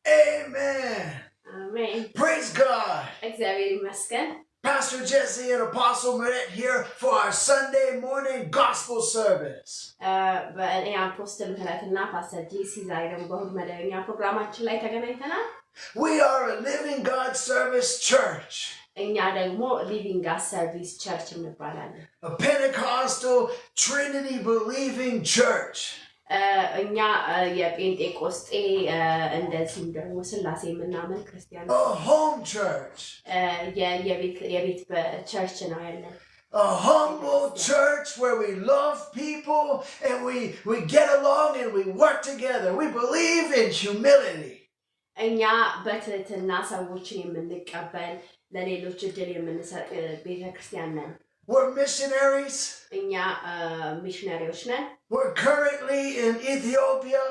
Amen. Amen. Praise God. እግዚአብሔር ይመስገን. Pastor Jesse and Apostle Maret here for our Sunday morning gospel service. በእኔ አፖስትል ምህረትና ፓስተር ጄሲ ዛሬ ደግሞ በእሁድ መደበኛ ፕሮግራማችን ላይ ተገናኝተናል። We are a Living God Service Church. እኛ ደግሞ Living God Service Church እንባላለን። A Pentecostal Trinity believing church. እኛ የጴንጤቆስጤ እንደዚህም ደግሞ ስላሴ የምናምን ክርስቲያን A home church. የቤት ቸርች ነው ያለን። A humble church where we love people and we get along and we work together. We believe in humility. እኛ በትህትና ሰዎችን የምንቀበል ለሌሎች እድል የምንሰጥ ቤተክርስቲያን ነን። We're missionaries. እኛ ሚሽነሪዎች ነን። We're currently in Ethiopia.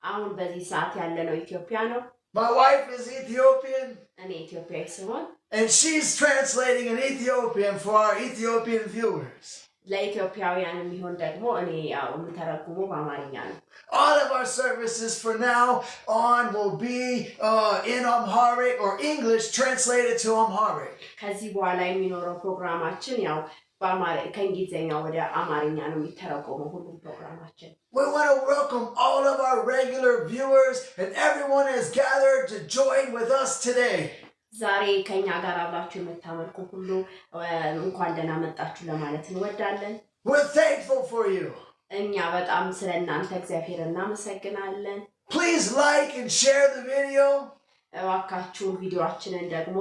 አሁን በዚህ ሰዓት ያለነው ኢትዮጵያ ነው። My wife is Ethiopian. እኔ ኢትዮጵያዊ ሲሆን And she's translating in Ethiopian for our Ethiopian viewers. ለኢትዮጵያውያን የሚሆን ደግሞ እኔ ያው የምተረጉመው በአማርኛ ነው። All of our services for now on will be in Amharic or English translated to Amharic. ከዚህ በኋላ የሚኖረው ፕሮግራማችን ያው ከእንግሊዝኛ ወደ አማርኛ ነው የሚተረጎመው ሁሉም ፕሮግራማችን። We want to welcome all of our regular viewers and everyone has gathered to join with us today. ዛሬ ከኛ ጋር አብራችሁ የምታመልኩ ሁሉ እንኳን ደህና መጣችሁ ለማለት እንወዳለን። We're thankful for you. እኛ በጣም ስለናንተ እግዚአብሔር እናመሰግናለን። Please like and share the video. እባካችሁ ቪዲዮአችንን ደግሞ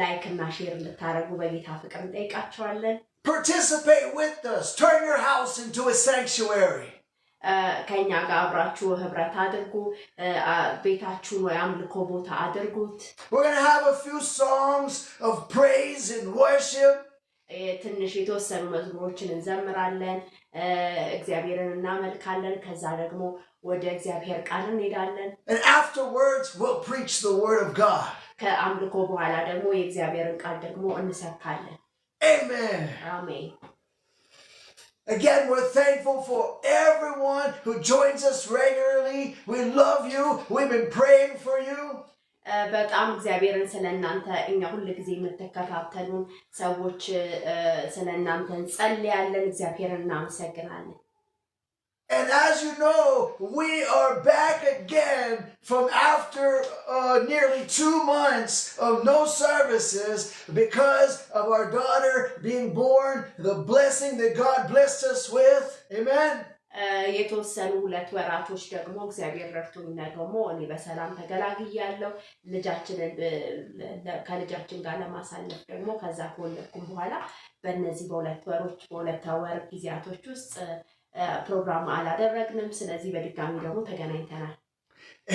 ላይክ እና ሼር እንድታደርጉ በጌታ ፍቅር እንጠይቃችኋለን። Participate with us. Turn your house into a sanctuary. ከኛ ጋር አብራችሁ ህብረት አድርጉ። ቤታችሁን ወይ አምልኮ ቦታ አድርጉት። We're going to have a few songs of praise and worship. ትንሽ የተወሰኑ መዝሙሮችን እንዘምራለን፣ እግዚአብሔርን እናመልካለን። ከዛ ደግሞ ወደ እግዚአብሔር ቃል እንሄዳለን። And afterwards we'll preach the word of God. ከአምልኮ በኋላ ደግሞ የእግዚአብሔርን ቃል ደግሞ እንሰብካለን። Amen. Amen. Again, we're thankful for everyone who joins us regularly. We love you. We've been praying for you. በጣም እግዚአብሔርን ስለናንተ እኛ ሁሉ ጊዜ የምትከታተሉን ሰዎች ስለናንተ እንጸልያለን። እግዚአብሔርን እናመሰግናለን። And as you know, we are back again from after nearly 2 months of no services because of our daughter being born, the blessing that God blessed us with. Amen. የተወሰኑ 2 ወራቶች ደግሞ እግዚአብሔር ረድቶኝ ደግሞ እኔ በሰላም ተገላግያለሁ። ከልጃችን ጋር ለማሳለፍ ደግሞ ከዛ ከወለድኩም በኋላ በእነዚህ በሁለት ወር ጊዜያቶች ውስጥ ፕሮግራም አላደረግንም። ስለዚህ በድጋሚ ደግሞ ተገናኝተናል።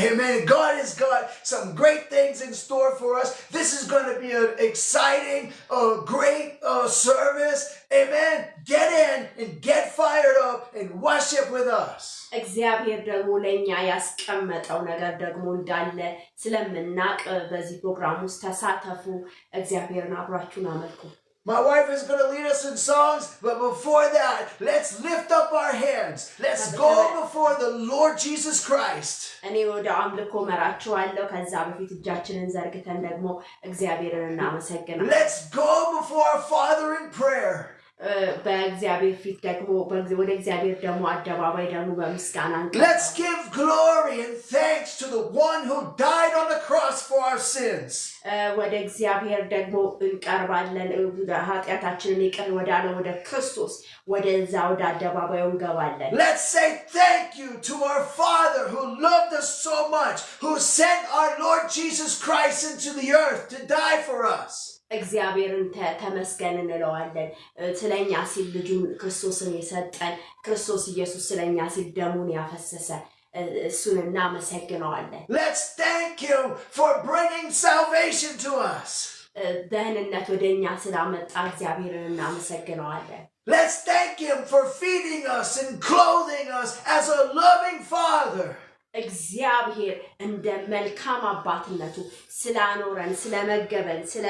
Amen. God has got some great things in store for us. This is going to be an exciting, great service. Amen. Get in and get fired up and worship with us. እግዚአብሔር ደግሞ ለኛ ያስቀመጠው ነገር ደግሞ እንዳለ ስለምናቅ በዚህ ፕሮግራም ውስጥ ተሳተፉ። እግዚአብሔርን አብራችሁን አመልኩ። My wife is going to lead us in songs, but before that, let's lift up our hands. Let's go before the Lord Jesus Christ. እኔ ወደ አምልኮ መራችኋለሁ። ከዛ በፊት እጃችንን ዘርግተን ደግሞ እግዚአብሔርን እናመሰግናለን። Let's go before our Father in prayer. በእግዚአብሔር ፊት ደግሞ ወደ እግዚአብሔር ደግሞ አደባባይ ደግሞ በምስጋና Let's give glory and thanks to the one who died on the cross for our sins. ወደ እግዚአብሔር ደግሞ እንቀርባለን። ኃጢአታችንን ይቅር ወዳለው ወደ ክርስቶስ ወደዛ ወደ አደባባዩ እንገባለን። Let's say thank you to our Father who loved us so much, who sent our Lord Jesus Christ into the earth to die for us. እግዚአብሔርን ተመስገን እንለዋለን። ስለኛ ሲል ልጁን ክርስቶስን የሰጠን ክርስቶስ ኢየሱስ ስለኛ ሲል ደሙን ያፈሰሰ እሱን እናመሰግነዋለን። Let's thank him for bringing salvation to us. ደህንነት ወደኛ ስላመጣ እግዚአብሔርን እናመሰግነዋለን። Let's thank him for feeding us and clothing us as a loving father. እግዚአብሔር እንደ መልካም አባትነቱ ስላኖረን ስለመገበን ስለ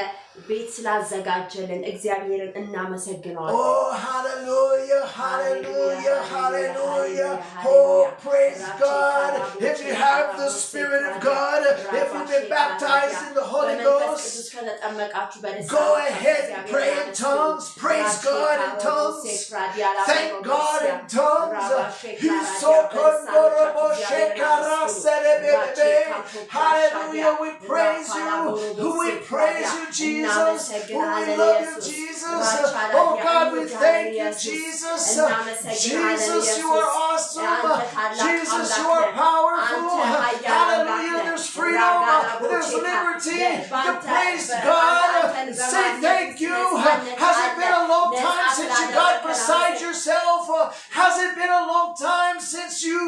ቤት ስላዘጋጀልን እግዚአብሔርን እናመሰግናለን። Oh hallelujah hallelujah hallelujah. Oh praise God. If you have the Spirit of God, if you you've been baptized in the Holy Ghost, go ahead and pray in tongues. Praise God in tongues. Thank God in tongues. Hallelujah. We praise you. We praise you, Jesus. We love you, Jesus. Oh God, we thank you, Jesus. Jesus, you are awesome. Jesus, you are powerful. Hallelujah. There's freedom. There's liberty to praise God. Say thank you. Has it been a long time since you got beside yourself? Has it been a long time since you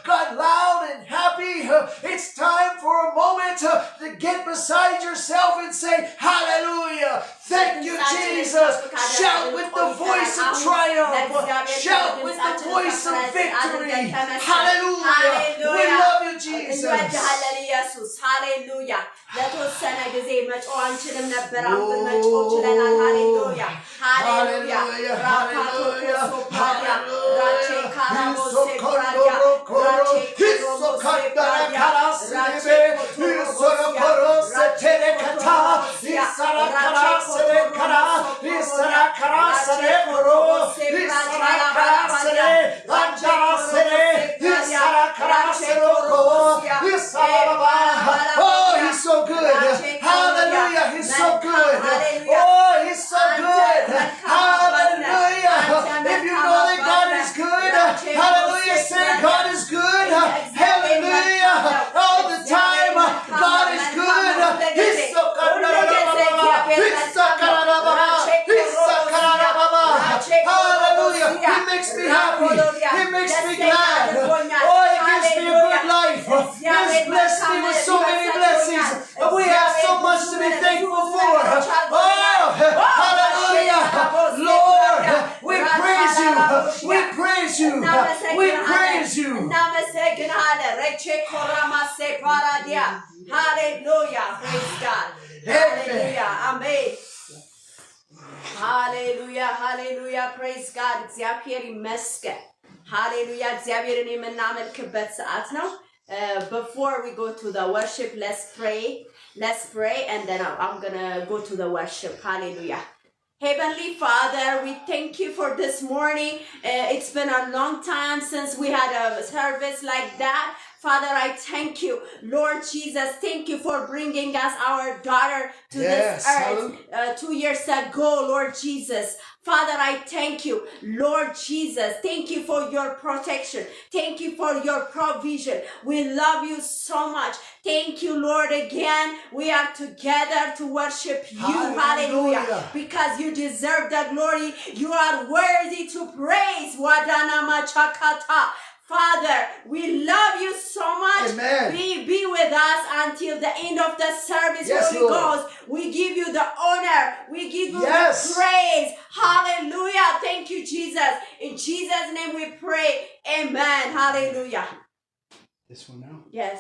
got loud and happy? It's time for a moment to get beside yourself and say, hallelujah. Thank you, Jesus. Shout with the voice of triumph. Shout with the voice of victory. Hallelujah. We love you, Jesus. Hallelujah. ለተወሰነ ጊዜ መጮህ አንችልም ነበር። አሁን መጮህ ችለናል። ሃሌሉያ ሃሌሉያ ራካቶ ሶፓዲያ ራቼ ካራቦሴ ፕራዲያ ራቼ ኮሮቦሴ ፕራዲያ ራቼ ኮሮቦሴ ቴሬካታ ኢሳራ ካራሴ ካራ ኢሳራ ካራሴ ኮሮቦሴ ፕራዲያ ካራሴ አንጃራሴ ኢሳራ ካራሴ ኮሮቦሴ ኢሳራ Oh, he's so good. Hallelujah. He's so good. Oh, he's so good. Hallelujah. If you know that God is good, hallelujah, say God is good. Hallelujah. All the time, God is good. He's so good. Hallelujah. He makes me happy. He makes me glad. Oh, he gives me a good life. He's blessed me with so many blessings. We have so much to be thankful for. Oh, hallelujah. Lord, we praise you. We praise you. We praise you. Hallelujah. Praise God. Hallelujah. Amen. Hallelujah. Hallelujah. Praise God. እግዚአብሔር ይመስገን. Hallelujah. እግዚአብሔርን የምናመልክበት ሰዓት ነው. Before we go to the worship, let's pray. Let's pray and then I'm gonna go to the worship. Hallelujah. Heavenly Father, we thank you for this morning. It's been a long time since we had a service like that. Father, I thank you. Lord Jesus, thank you for bringing us our daughter to this earth 2 years ago, Lord Jesus. Father, I thank you. Lord Jesus, thank you for your protection. Thank you for your provision. We love you so much. Thank you, Lord, again. We are together to worship you. Hallelujah. Because you deserve the glory. You are worthy to praise. Wadanama chakata. Father, we love you so much. Amen. Be with us until the end of the service, yes, Holy Ghost. We give you the honor. We give you the praise. Hallelujah. Thank you, Jesus. In Jesus' name we pray. Amen. Hallelujah. This one now? Yes.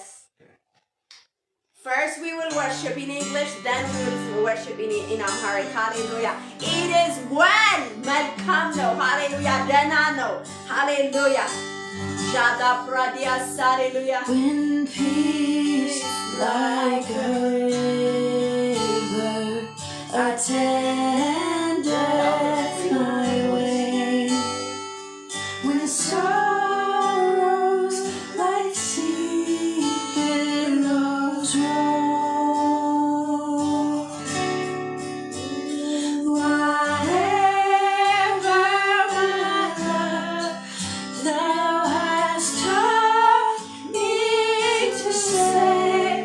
First we will worship in English, then we will worship in Amharic. Hallelujah. It is when መልካም ነው. Hallelujah. ደህና ነው. Hallelujah. Jada Pradias, hallelujah. When peace like a river attendeth my way, when sorrows like sea billows roll, whatever my love thou hast taught me to say,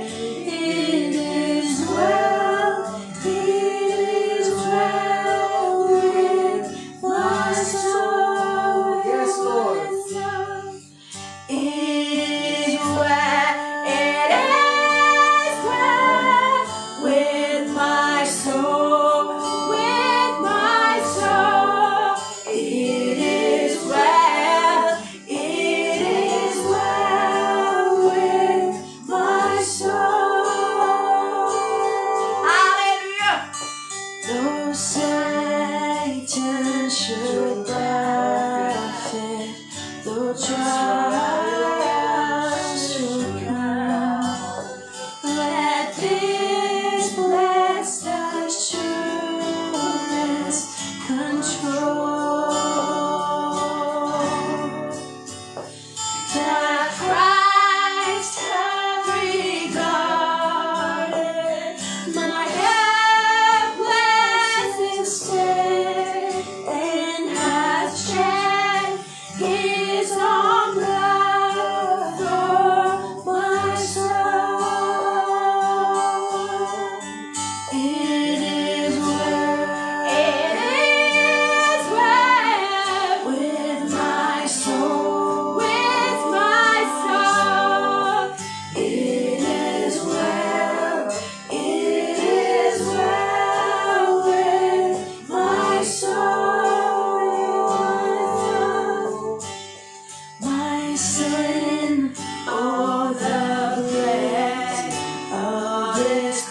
this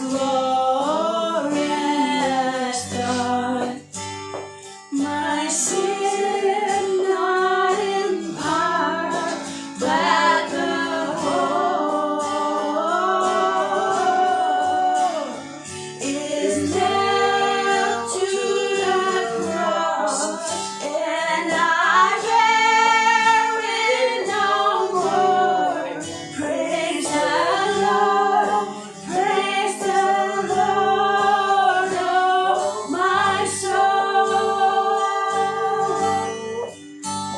glorious thought. My sin not in part, but the whole is nailed to the cross, and I bear it no more. Praise the Lord, praise the Lord, oh my soul.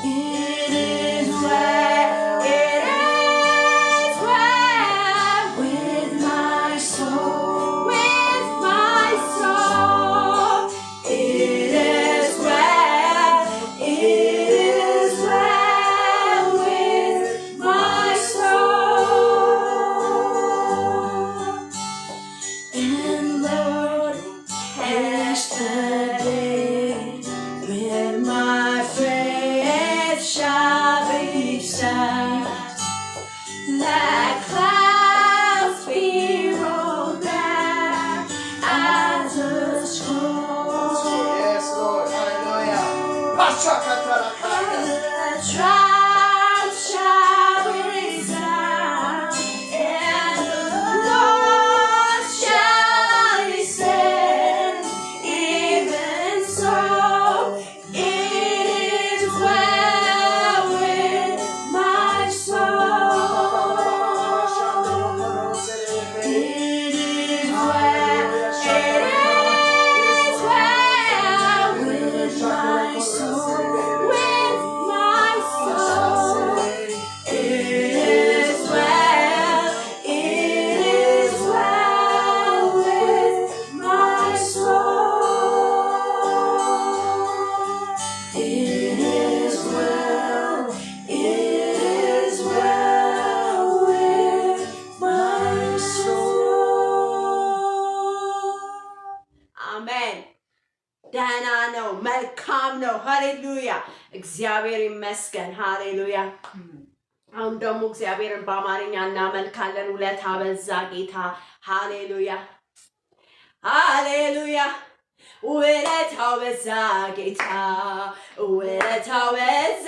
It is well with my soul, with my soul. It is well with my soul. And Lord, yesterday, when my faith shall be set, let clouds be rolled back as a scroll. Yes, Lord. Hallelujah. Pashakatalakaya. The tribes shall resound, and the Lord shall descend. Even so, it is well with my soul. It is well with my soul, with my soul. It is well with my soul. It is well with my soul. አሜን። ደህና ነው፣ መልካም ነው። ሃሌሉያ እግዚአብሔር ይመስገን። ሃሌሉያ። አሁን ደግሞ እግዚአብሔርን በአማርኛ እናመልካለን። ውለታ በዛ ጌታ። ሃሌሉያ ሃሌሉያ። ውለታው በዛ ጌታ፣ ውለታው በዛ፣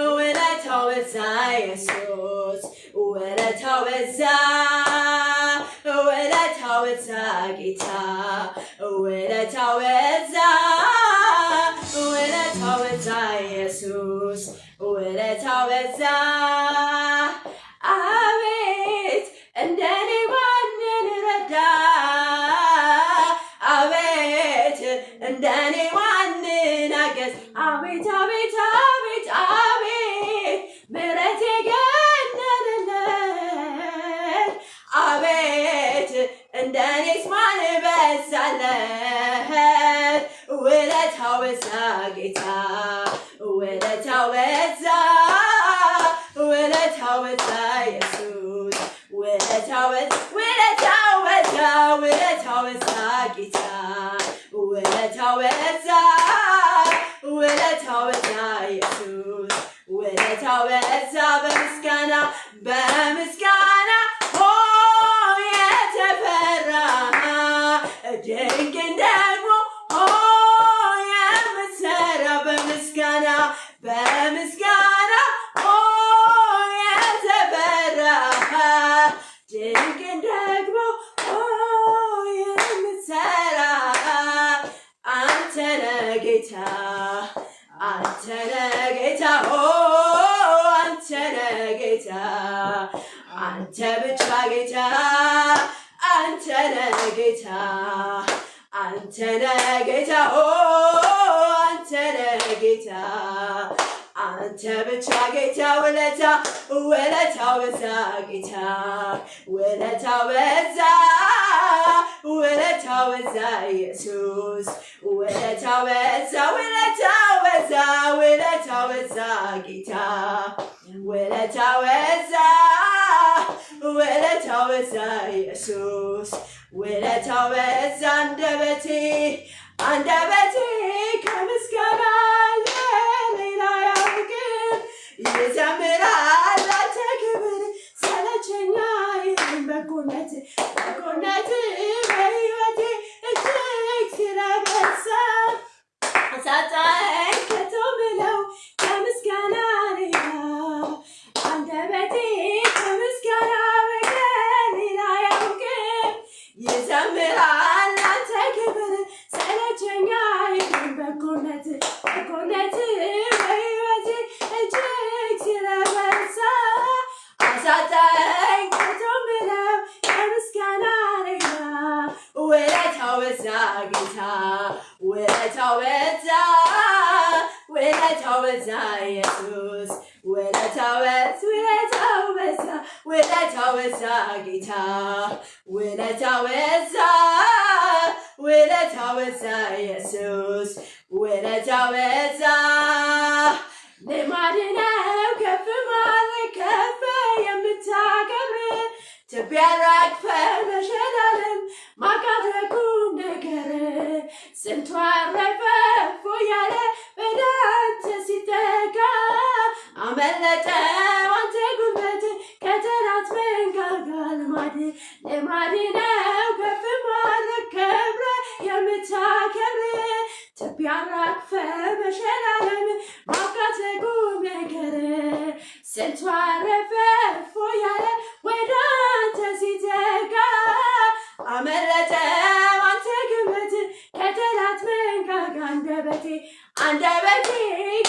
ውለታው በዛ ኢየሱስ፣ ውለታው በዛ፣ ውለታው በዛ ጌታ፣ ውለታው በዛ፣ ውለታው በዛ ኢየሱስ፣ ውለታው በዛ። አቤት እንደኔ ማንን ረዳ? አቤት እንደኔ ማንን አገዝ? አቤት አቤት አቤት አቤት ምሕረት የገነነለት፣ አቤት እንደኔስ ማን በዛለት? ውለታው በዛ ጌታ፣ ውለታው በዛ፣ ውለታው በዛ ኢየሱስ፣ ውለታው በዛ፣ ውለታው በዛ፣ ውለታው በዛ ጌታ፣ ውለታው በዛ፣ ውለታው በዛ ኢየሱስ፣ ውለታው በዛ። በምስጋና በምስጋና የተፈራ ድንቅን ደግሞ የምትሰራ በምስጋና በምስጋና የተፈራ ድንቅን ደግሞ የምትሰራ አንተ ነህ ጌታ፣ አንተ ነህ ጌታ፣ አንተ ነህ ጌታ፣ አንተ ብቻ ጌታ፣ አንተ ነህ ጌታ፣ አንተ ነህ ጌታ፣ አንተ ነህ ጌታ፣ አንተ ብቻ ጌታ። ውለታው በዛ ጌታ፣ ውለታው በዛ፣ ውለታው በዛ ኢየሱስ፣ ውለታው በዛ፣ ውለታው በዛ፣ ውለታው በዛ ጌታ፣ ውለታው በዛ፣ ውለታው በዛ ኢየሱስ፣ ውለታው በዛ። አንደበቴ ከምስጋና ሌላ አያውቅም፣ ይዘምራል ላንተ ክብር። ሰለቸኛ ይህን በጎነት በጎነት በሕይወቴ እጅግ ስለበዛ አሳጣኝ ከቶ ምለው ከምስጋና ሌላ አንደበቴ ከምስጋና በቀር ሌላ አያውቅም። ይዘምራል ላንተ ክብር ሰለቸኝ አይልም። በጎነት በሕይወቴ እጅግ ስለበዛ አሳጣኝ ከቶ ምለው ከምስጋና ሌላ ውለታው በዛ ጌታ ውለታው በዛ ውለታው በዛ ኢየሱስ ውለታው በዛ ውለታው በዛ ጌታ ውለታው በዛ ኢየሱስ ውለታው በዛ ልማድ ነው ከፍ ማድረግ ከፍ የምታከብር ትቢያ ረግፈ መሸላለም ማቃረቁም ነገር ስንቱ አረፈ እፎ ያለ ወዳንተ ሲጠጋ አመለጠ አንተ ጉልበት ከጠላት መንጋጋ ልማድ ነው ከፍ ማድረግ ከብረ የምታከብር ትቢያ ረግፈ መሸላለም ማቃረቁም ነገር ስንቱ አረፈ እፎ ያለ ወዳንተ ሲጠጋ አመለጠ አንተ ግበት ከጠላት መንጋጋ አንደበቴ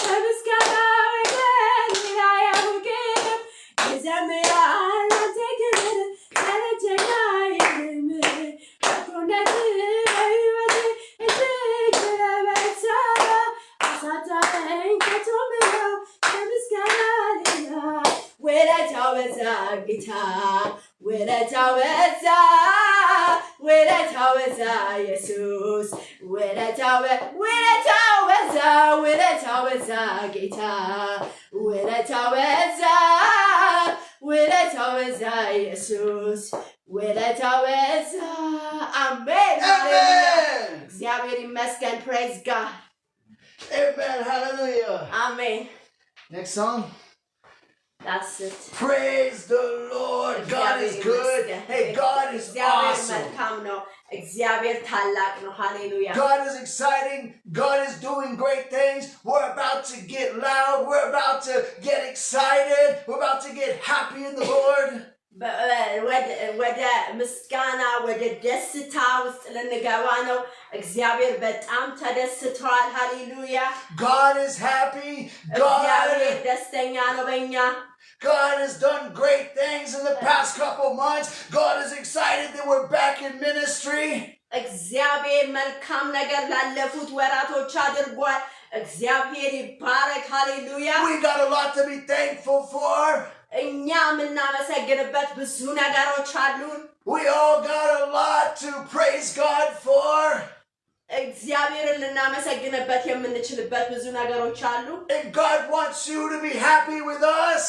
ከምስጋና በቀር ሌላ አያውቅም። ይዘምራል አንተ ክብር ሰለቸኝ አይልም። በጎነት በሕይወቴ እጅግ ስለበዛ አሳጣኝ ከቶ ምለው ከምስጋና ሌላ ውለታው በዛ ጌታ ውለታው በዛ ኢየሱስ ውለታው በዛ ጌታ ውለታው በዛ ኢየሱስ ውለታው በዛ አሜን Amen. እግዚአብሔር ይመስገን ፕሬዝ ጋድ Amen. Hallelujah. አሜን Next song. that's it Praise the Lord. God is good. Hey, God is እግዚአብሔር awesome. መልካም ነው እግዚአብሔር ታላቅ ነው ሃሌሉያ God is exciting. God is doing great things. We're about to get loud. We're about to get excited. We're about to get happy in the Lord. ወደ ምስጋና ወደ ደስታ ውስጥ ልንገባ ነው እግዚአብሔር በጣም ተደስቷል ሃሌሉያ God is happy. እግዚአብሔር ደስተኛ ነው በእኛ God has done great things in the past couple months. God is excited that we're back in ministry. እግዚአብሔር መልካም ነገር ላለፉት ወራቶች አድርጓል እግዚአብሔር ይባረክ ሃሌሉያ We got a lot to be thankful for. እኛ የምናመሰግንበት ብዙ ነገሮች አሉን We all got a lot to praise God for. እግዚአብሔርን ልናመሰግንበት የምንችልበት ብዙ ነገሮች አሉ And God wants you to be happy with us.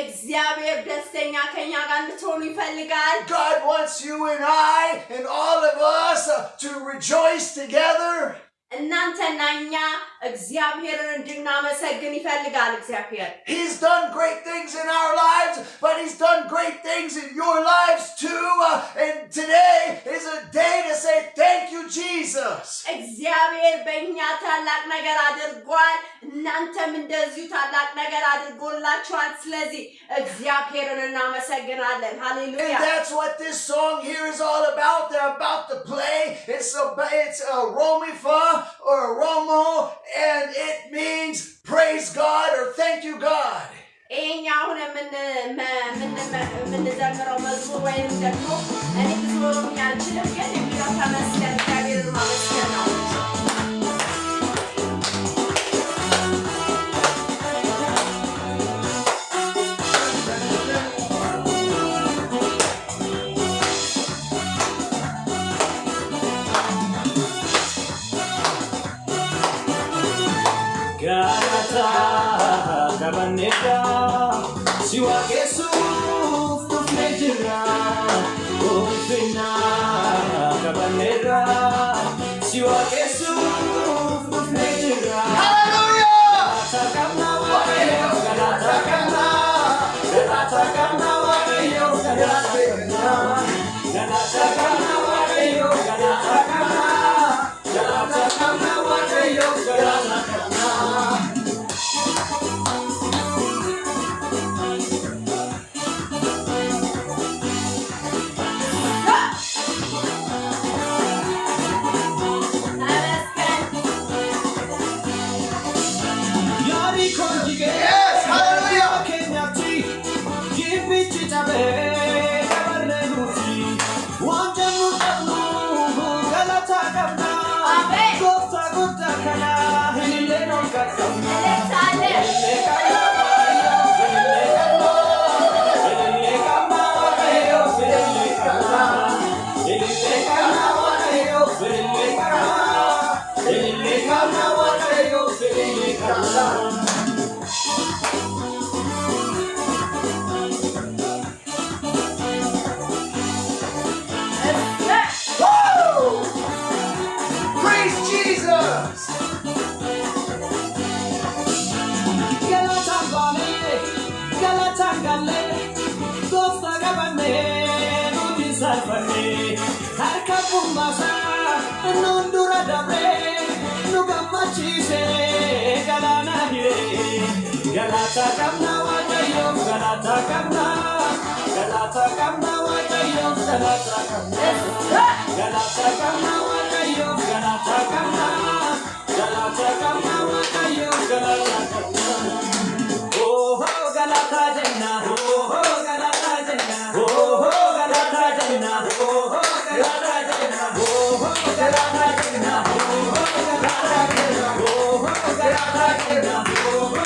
እግዚአብሔር ደስተኛ ከኛ ጋር እንድትሆኑ ይፈልጋል God wants you and I and all of us to rejoice together. እናንተና እኛ እግዚአብሔርን እንድናመሰግን ይፈልጋል እግዚአብሔር He's done great things in our lives, but He's done great things in your lives too. And today is a day to say thank you, Jesus. እግዚአብሔር በእኛ ታላቅ ነገር አድርጓል እናንተም እንደዚሁ ታላቅ ነገር አድርጎላችኋል ስለዚህ እግዚአብሔርን እናመሰግናለን ሃሌሉያ And that's what this song here is all about. They're about to play. It's a Romifa or a Romo, and it means praise God or thank you, God. ይሄኛ አሁን የምንዘምረው መዝሙር ወይም ደግሞ እኔ ብዙ ኦሮምኛ አልችልም ግን የሚለው ተመስገን እግዚአብሔርን ማመስገን ነው Galata kabanera siwa kesuf tufnejira ofina kabanera siwa kesuf tufnejira Hallelujah! Galata kamna wa yo galata Yes, hallelujah. Woo! Praise Jesus. Galata kamna wakayo, galata kamna, galata kamna wakayo, galata kamna, galata kamna wakayo, galata kamna, galata kamna wakayo, galata kamna. Oh ho galata jenna, oh ho galata jenna, oh ho galata jenna, oh ho galata jenna, oh ho galata jenna, oh ho galata jenna, oh ho galata jenna, oh ho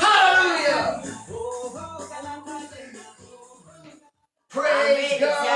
Hallelujah. Praise God.